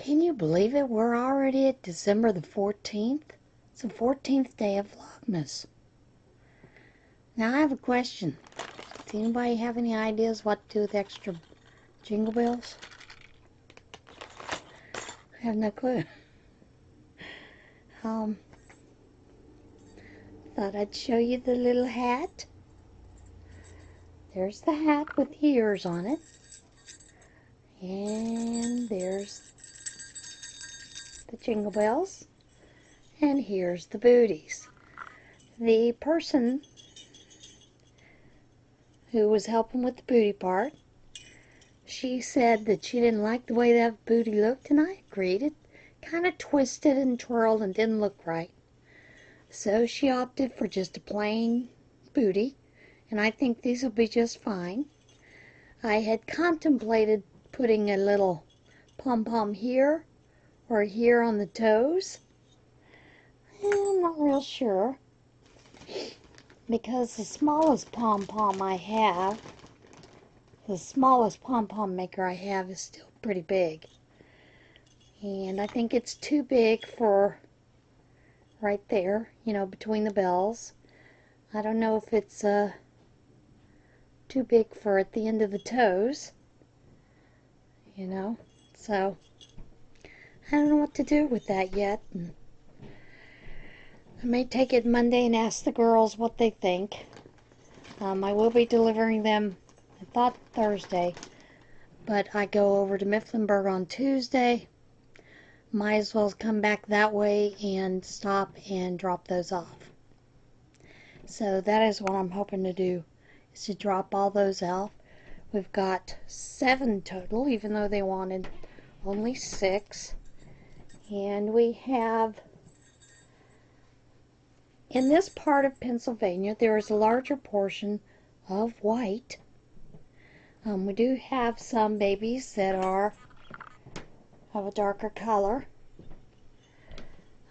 Can you believe it? We're already at December the 14th. It's the 14th day of Vlogmas. Now I have a question. Does anybody have any ideas what to do with extra jingle bells? I have no clue. Thought I'd show you the little hat. There's the hat with the ears on it. And there's the jingle bells. And here's the booties. The person who was helping with the booty part, she said that she didn't like the way that booty looked, and I agreed. It kind of twisted and twirled and didn't look right. So she opted for just a plain booty, and I think these will be just fine. I had contemplated putting a little pom-pom here or here on the toes. I'm not real sure, because the smallest pom-pom I have, the smallest pom-pom maker I have is still pretty big. And I think it's too big for right there, you know, between the bells. I don't know if it's too big for at the end of the toes, you know. So I don't know what to do with that yet. And I may take it Monday and ask the girls what they think. I will be delivering them, I thought Thursday, but I go over to Mifflinburg on Tuesday. Might as well come back that way and stop and drop those off. So that is what I'm hoping to do, is to drop all those off. We've got 7 total, even though they wanted only 6. And we have, in this part of Pennsylvania, there is a larger portion of white. We do have some babies that are of a darker color.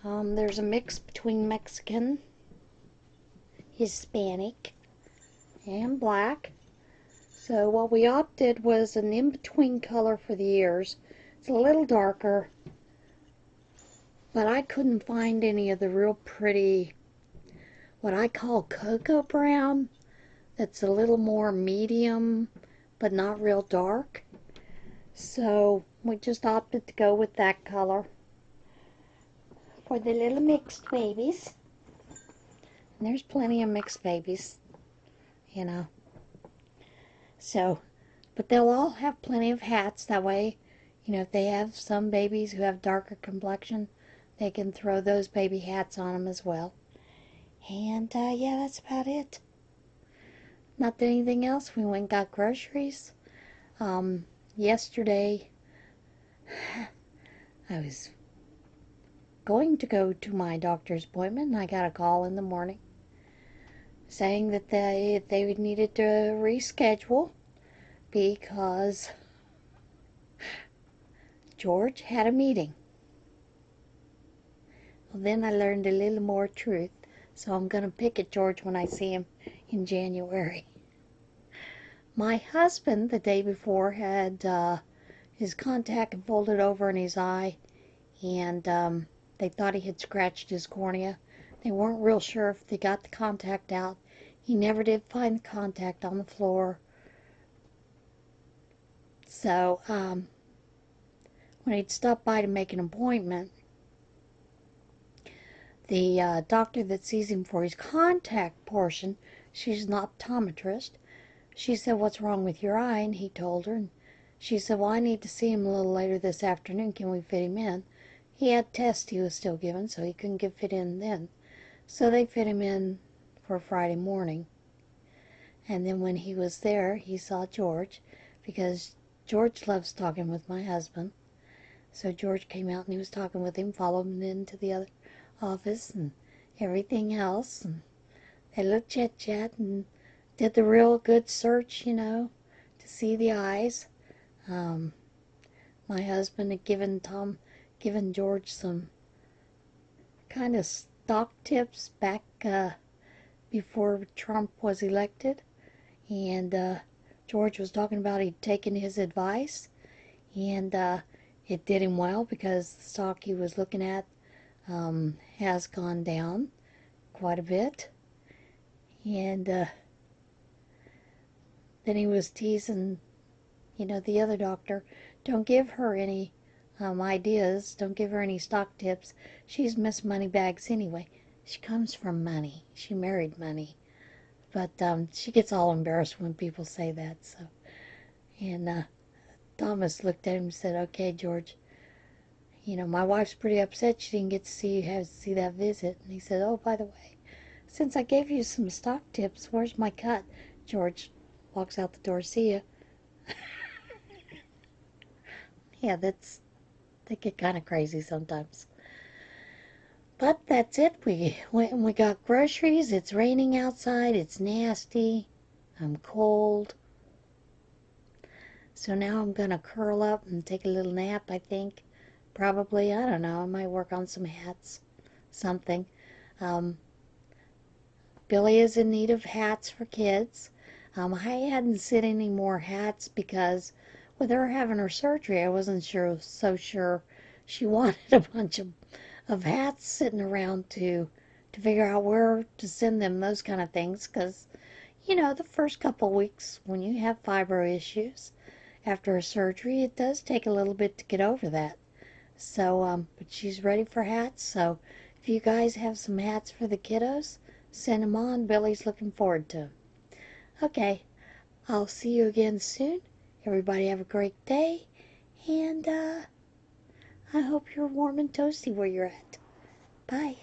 There's a mix between Mexican, Hispanic, and black. So what we opted was an in-between color for the ears. It's a little darker, but I couldn't find any of the real pretty, what I call cocoa brown, that's a little more medium, but not real dark. So we just opted to go with that color for the little mixed babies. And there's plenty of mixed babies, you know. So, but they'll all have plenty of hats. That way, you know, if they have some babies who have darker complexion, they can throw those baby hats on them as well. And yeah, that's about it. Not that anything else. We went and got groceries. Yesterday, I was going to go to my doctor's appointment, and I got a call in the morning saying that they would needed to reschedule because George had a meeting. Well, then I learned a little more truth, so I'm going to pick at George when I see him in January. My husband, the day before, had his contact folded over in his eye, and they thought he had scratched his cornea. They weren't real sure if they got the contact out. He never did find the contact on the floor. So when he'd stopped by to make an appointment, the doctor that sees him for his contact portion, she's an optometrist, she said, "What's wrong with your eye?" And he told her, and she said, "Well, I need to see him a little later this afternoon. Can we fit him in?" He had tests he was still given, so he couldn't get fit in then. So they fit him in for Friday morning. And then when he was there, he saw George, because George loves talking with my husband. So George came out and he was talking with him, followed him into the other office and everything else. And they looked chit-chat and did the real good search, you know, to see the eyes. My husband had given George some kind of stock tips back before Trump was elected, and George was talking about he'd taken his advice, and it did him well because the stock he was looking at has gone down quite a bit. And then he was teasing, the other doctor, don't give her any ideas, don't give her any stock tips. She's Miss Moneybags anyway. She comes from money. She married money. But she gets all embarrassed when people say that. So, and Thomas looked at him and said, "Okay, George, my wife's pretty upset she didn't get to see that visit." And he said, "Oh, by the way, since I gave you some stock tips, where's my cut?" George walks out the door. "See ya." Yeah, they get kind of crazy sometimes. But that's it. We went and we got groceries. It's raining outside. It's nasty. I'm cold. So now I'm going to curl up and take a little nap, I think. Probably, I don't know. I might work on some hats. Something. Um, Billy is in need of hats for kids. I hadn't sent any more hats because with her having her surgery, I wasn't so sure she wanted a bunch of hats sitting around to figure out where to send them, those kind of things. Because, the first couple weeks when you have fibro issues after a surgery, it does take a little bit to get over that. So, but she's ready for hats. So if you guys have some hats for the kiddos, send them on. Billy's looking forward to them. Okay, I'll see you again soon. Everybody have a great day. And I hope you're warm and toasty where you're at. Bye.